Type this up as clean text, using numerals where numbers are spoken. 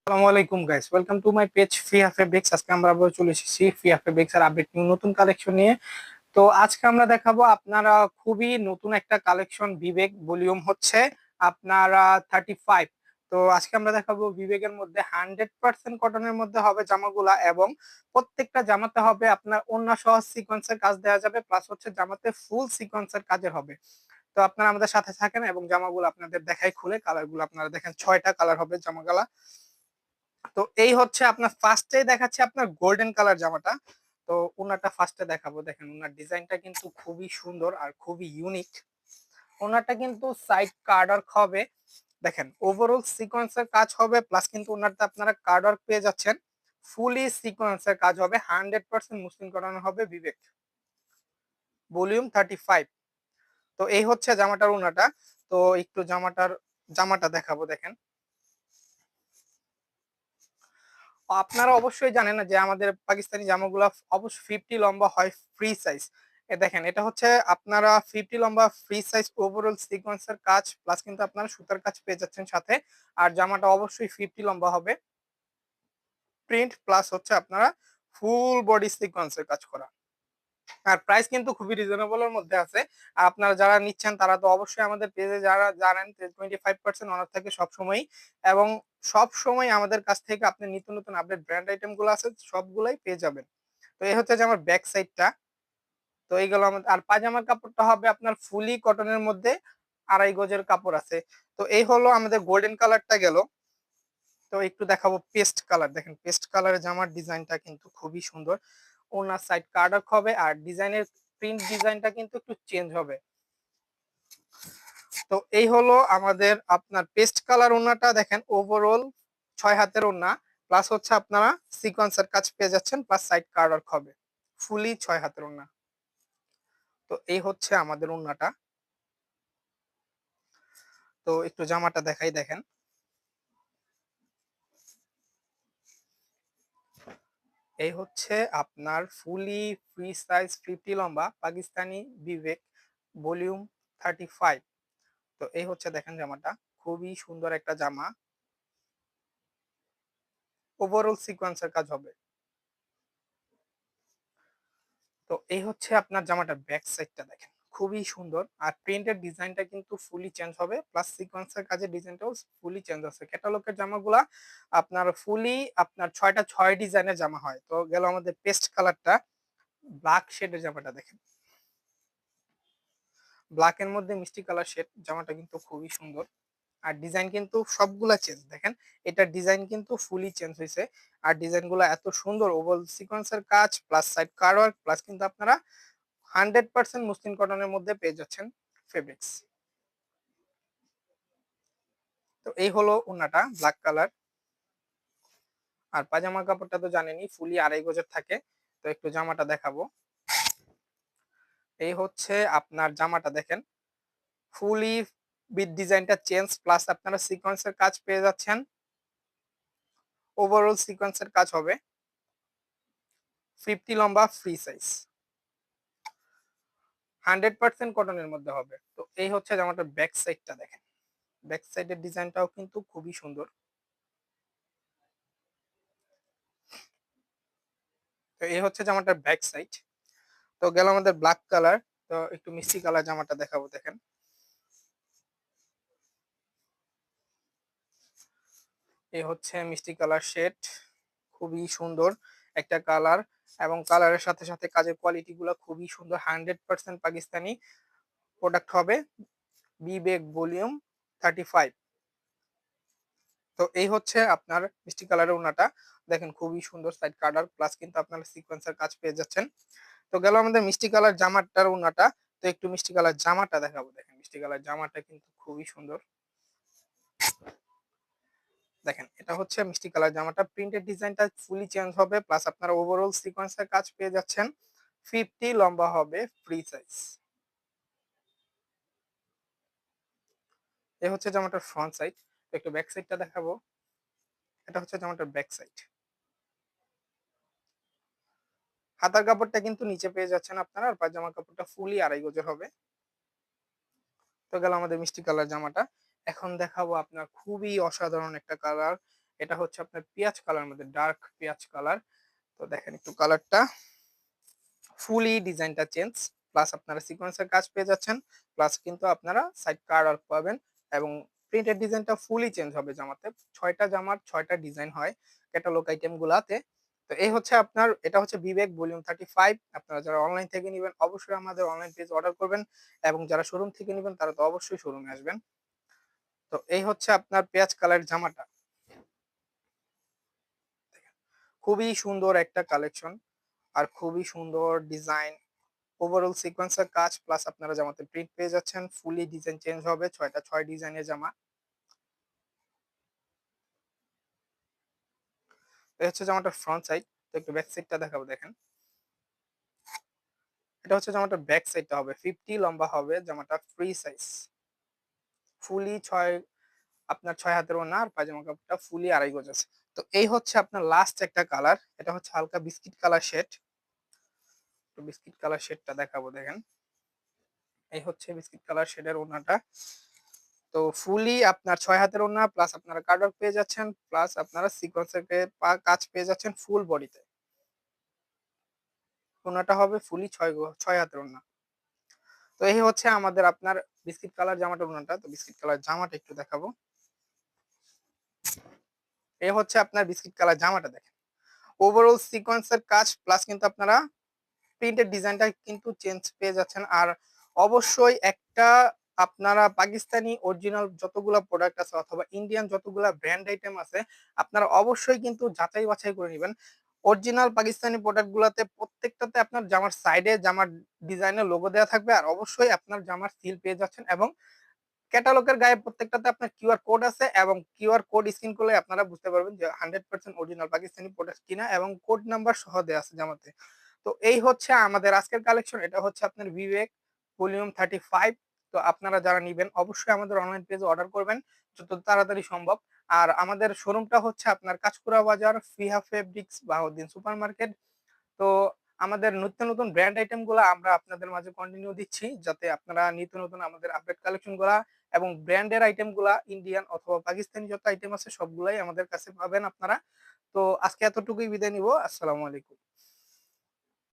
আসসালামু আলাইকুম guys, welcome to my page Fiya Fabrics. আজকে আমরা আবার চলে এসেছি ফিয়া ফেব্রিক্স এর আপডেট নিউ নতুন কালেকশন নিয়ে। তো আজকে আমরা দেখাবো আপনারা খুবই নতুন একটা কালেকশন, বিবেক ভলিউম হচ্ছে আপনারা 35। তো আজকে আমরা দেখাবো বিবেকের মধ্যে 100% কটনের মধ্যে হবে জামাগুলা, এবং প্রত্যেকটা জামাতে হবে আপনার ওড়না সহ সিকোয়েন্সের কাজ দেওয়া যাবে, প্লাস হচ্ছে জামাতে ফুল সিকোয়েন্সের কাজের হবে। তো আপনারা আমাদের সাথে থাকেন এবং জামাগুলো আপনাদের দেখাই, খুলে কালার গুলো আপনারা দেখেন। 6টা কালার হবে জামাগুলা। তো এই হচ্ছে আপনার ফার্স্টে দেখাচ্ছে আপনার গোল্ডেন কালার জামাটা। তো ওনারটা ফার্স্টে দেখাবো। দেখেন ওনার ডিজাইনটা কিন্তু খুবই সুন্দর আর খুবই ইউনিক। ওনারটা কিন্তু সাইড কার্ডওয়ার্ক হবে। দেখেন ওভারঅল সিকোয়েন্সের কাজ হবে, প্লাস কিন্তু ওনারটা আপনারা কার্ডওয়ার্ক পেয়ে যাচ্ছেন। ফুলি সিকোয়েন্সের কাজ হবে, 100% মুসলিম করানো হবে বিবেক ভলিউম 35। তো এই হচ্ছে জামাটার ওনাটা। তো একটু জামাটা দেখাবো। দেখেন আপনারা অবশ্যই জানেন না যে আমাদের পাকিস্তানি জামাগুলো অবশ্যই 50 লম্বা হয়, ফ্রি সাইজ। দেখেন এটা হচ্ছে আপনারা 50 লম্বা ফ্রি সাইজ, ওভারঅল সিকোয়েন্সের কাজ, প্লাস কিন্তু আপনারা সুতার কাজ পেয়ে যাচ্ছেন সাথে। আর জামাটা অবশ্যই 50 লম্বা হবে, প্রিন্ট প্লাস হচ্ছে আপনারা ফুল বডি সিকোয়েন্সের কাজ করা। আর প্রাইস কিন্তু খুবই রিজনেবল এর মধ্যে আছে। আর আপনারা যারা নিচ্ছেন তারা তো অবশ্যই আমাদের পেজে যারা জানেন 25% অনার থাকে সবসময়, এবং সব সময় আমাদের কাছ থেকে আপনি নিত্য নতুন আপডেট ব্র্যান্ড আইটেম গুলো আছে সবগুলাই পেয়ে যাবেন। তো এই হচ্ছে যে আমার ব্যাক সাইডটা। তো এইগুলো আমাদের, আর পাজামার কাপড়টা হবে আপনার ফুলি কটনের মধ্যে, 2.5 গজের কাপড় আছে। তো এই হলো আমাদের গোল্ডেন কালারটা গেল। তো একটু দেখাবো পেস্ট কালার। দেখেন পেস্ট কালারের জামার ডিজাইনটা কিন্তু খুবই সুন্দর। ওনার সাইড কার্ডক হবে, আর ডিজাইনের প্রিন্ট ডিজাইনটা কিন্তু একটু চেঞ্জ হবে। তো এই হলো আমাদের আপনার পেস্ট কালার ওনাটা। দেখেন ওভারঅল 6 হাতের ওনা, প্লাস হচ্ছে আপনারা সিকোয়েন্সের কাজ পেয়ে যাচ্ছেন, প্লাস সাইড কার্ডক হবে, ফুলি 6 হাতের ওনা। তো এই হচ্ছে আমাদের ওনাটা। তো একটু জামাটা দেখাই। দেখেন এই হচ্ছে আপনার ফুলি ফ্রি সাইজ 50 লম্বা পাকিস্তানি বিবেক ভলিউম 35। তো এই হচ্ছে দেখেন জামাটা, খুবই সুন্দর একটা জামা, ওভারঅল সিকোয়েন্সের কাজ হবে। তো এই হচ্ছে আপনার জামাটার ব্যাক সাইডটা। দেখেন খুবই সুন্দর, আর প্রিন্টের ডিজাইনটা কিন্তু ফুলি চেঞ্জ হবে, প্লাস সিকোয়েন্সের কাজের ডিজাইনটাও ফুলি চেঞ্জ আছে। ক্যাটালগের জামাগুলা আপনার ফুলি আপনার 6টা 6 ডিজাইনের জামা হয়। তো গেল আমাদের পেস্ট কালারটা, ব্ল্যাক শেডের জামাটা। দেখেন ব্ল্যাক এর মধ্যে মিষ্টি কালার শেড, জামাটা কিন্তু খুবই সুন্দর। আর ডিজাইন কিন্তু সবগুলা চেঞ্জ। দেখেন এটার ডিজাইন কিন্তু ফুলি চেঞ্জ হয়েছে। আর ডিজাইন গুলা এত সুন্দর, ওভাল সিকোয়েন্সের কাজ plus side card work, plus কিন্তু আপনারা 100% মুসলিম কটনের মধ্যে পেয়ে যাচ্ছেন ফেব্রিক্স। তো এই হলো ওন্নাটা ব্ল্যাক কালার। আর পাজামা কাপড়টা তো জানেনই ফুলি 2.5 গজের থাকে। তো একটু জামাটা দেখাবো। এই হচ্ছে আপনার জামাটা। দেখেন ফুলি বিট ডিজাইনটা চেঞ্জ, প্লাস আপনারা সিকোয়েন্সের কাজ পেয়ে যাচ্ছেন, ওভারঅল সিকোয়েন্সের কাজ হবে, 50 লম্বা ফ্রি সাইজ, 100% কটনের মধ্যে হবে। তো এই হচ্ছে জামাটার ব্যাক সাইডটা। দেখেন ব্যাক সাইডের ডিজাইনটাও কিন্তু খুবই সুন্দর। তো এই হচ্ছে জামাটার ব্যাক সাইড। তো গেল আমাদের ব্ল্যাক কালার। তো একটু মিষ্টি কালার জামাটা দেখাবো। দেখেন এই হচ্ছে মিষ্টি কালার শেড, খুবই সুন্দর একটা কালার, এবং কালারের সাথে সাথে কাজের কোয়ালিটি গুলো খুবই সুন্দর। 100% পাকিস্তানি প্রোডাক্ট হবে, বিবেক ভলিউম 35। তো এই হচ্ছে আপনার মিষ্টি কালারের ওনাটা। দেখেন খুবই সুন্দর সাইড কার্ডার, প্লাস কিন্তু আপনারা সিকোয়েন্সের কাজ পেয়ে যাচ্ছেন। তো গেল আমাদের মিষ্টি কালার জামাটার ওনাটা। তো একটু মিষ্টি কালার জামাটা দেখাবো। দেখেন মিষ্টি কালার জামাটা কিন্তু খুবই সুন্দর। দেখেন এটা হচ্ছে মিষ্টি কালার জামাটা, প্রিন্টের ডিজাইনটা ফুলি চেঞ্জ হবে, প্লাস আপনারা ওভারঅল সিকোয়েন্সের কাজ পেয়ে যাচ্ছেন, 50 লম্বা হবে, ফ্রি সাইজ। এই হচ্ছে জামাটার ফ্রন্ট সাইড। একটু ব্যাক সাইডটা দেখাবো। এটা হচ্ছে জামাটার ব্যাক সাইড। হাতার কাপড়টা কিন্তু নিচে পেয়ে যাচ্ছেন আপনারা, আর পায়জামার কাপড়টা ফুলি 2.5 গজের হবে। তো গেল আমাদের মিষ্টি কালার জামাটা। এখন দেখাবো আপনার খুবই অসাধারণ একটা কালার। এটা হচ্ছে আপনার পেঁয়াজ কালার মধ্যে, ডার্ক পেঁয়াজ কালার। তো দেখেন একটু কালারটা, ফুলি ডিজাইনটা চেঞ্জ, প্লাস আপনারা সিকোয়েন্সের কাজ পেয়ে যাচ্ছেন, প্লাস কিন্তু আপনারা সাইড কার্ড ওয়ার্ক পাবেন, এবং প্রিন্টেড ডিজাইনটা ফুলি চেঞ্জ হবে জামাতে। 6টা জামার 6টা ডিজাইন হয় ক্যাটালগ আইটেম গুলাতে। তো এই হচ্ছে আপনার, এটা হচ্ছে বিবেক ভলিউম 35। আপনারা যারা অনলাইন থেকে নেবেন অবশ্যই আমাদের অনলাইন পেজ অর্ডার করবেন, এবং যারা শোরুম থেকে নেবেন তারা তো অবশ্যই শোরুমে আসবেন। তো এই হচ্ছে আপনার পেঁয়াজ কালার জামাটা, খুবই সুন্দর একটা কালেকশন, আর খুবই সুন্দর ডিজাইন, ওভারঅল সিকোয়েন্সের কাজ, প্লাস আপনারা জামাতে প্রিন্ট পেয়ে যাচ্ছেন, ফুলি ডিজাইন চেঞ্জ হবে, 6টা 6 ডিজাইনের জামা। এই হচ্ছে জামাটার ফ্রন্ট সাইড। তো একটু ব্যাক সাইডটা দেখাবো, দেখেন। এটা হচ্ছে জামাটার ব্যাক সাইডটা হবে 50 লম্বা হবে জামাটা, ফ্রি সাইজ, ফুলি 6, আপনার 6 হাতের ওড়না, আর পায়জামা কাপড়টা ফুলি 2.5 গজ আছে। তো এই হচ্ছে আপনার লাস্ট একটা কালার, এটা হচ্ছে হালকা বিস্কিট কালার শেড। তো বিস্কিট কালার শেডটা দেখাবো, দেখেন। এই হচ্ছে বিস্কিট কালার শেডের ওড়নাটা। তো ফুলি আপনার 6 হাতের ওড়না, প্লাস আপনারা কার্ডওয়ার্ক পেয়ে যাচ্ছেন, প্লাস আপনারা সিকোয়েন্সের কাজ পেয়ে যাচ্ছেন ফুল বডিতে। ওড়নাটা হবে ফুলি 6 হাতের ওড়না। তো এই হচ্ছে আমাদের আপনার বিস্কিট কালার জামাটার ওড়নাটা। তো বিস্কিট কালার জামাটা একটু দেখাবো, এই হচ্ছে আপনার বিস্কিট কালার জামাটা, দেখেন। ওভারঅল সিকোয়েন্সের কাজ, প্লাস কিন্তু আপনারা প্রিন্টের ডিজাইনটা কিন্তু চেঞ্জ পেয়ে যাচ্ছেন। আর অবশ্যই একটা, আপনারা পাকিস্তানি অরিজিনাল যতগুলা প্রোডাক্ট আছে অথবা ইন্ডিয়ান যতগুলা ব্র্যান্ড আইটেম আছে, আপনারা অবশ্যই কিন্তু যাচাই বাছাই করে নেবেন। অরিজিনাল পাকিস্তানি প্রোডাক্ট গুলাতে প্রত্যেকটাতে আপনার জামার সাইডে জামার ডিজাইনের লোগো দেওয়া থাকবে, আর অবশ্যই আপনার জামার সিল পেয়ে যাচ্ছেন, এবং ক্যাটালগের গায়ে প্রত্যেকটাতে আপনার কিউআর কোড আছে, এবং কিউআর কোড স্ক্যান করলে আপনারা বুঝতে পারবেন যে 100% অরিজিনাল পাকিস্তানি প্রোডাক্ট কিনা, এবং কোড নাম্বার সহ দেওয়া আছে জামাতে। তো এই হচ্ছে আমাদের আজকের কালেকশন, এটা হচ্ছে আপনার বিবেক ভলিউম 35। তো আপনারা যারা নিবেন অবশ্যই আমাদের অনলাইন পেজে অর্ডার করবেন যত তাড়াতাড়ি সম্ভব। আর আমাদের শোরুমটা হচ্ছে আপনার কাঁচপুরা বাজার, ফিহা ফেব্রিক্স, বাহাউদ্দিন সুপার মার্কেট। তো আমাদের নিত্য নতুন ব্র্যান্ড আইটেম গুলা আমরা আপনাদের মাঝে কন্টিনিউ দিচ্ছি, যাতে আপনারা নিত্য নতুন আমাদের আপডেট কালেকশন গুলা এবং ব্র্যান্ডের আইটেম গুলা, ইন্ডিয়ান অথবা পাকিস্তানি যত আইটেম আছে সবগুলাই আমাদের কাছে পাবেন আপনারা। তো আজকে এতটুকুই বিদায় নিব। আসসালামু আলাইকুম।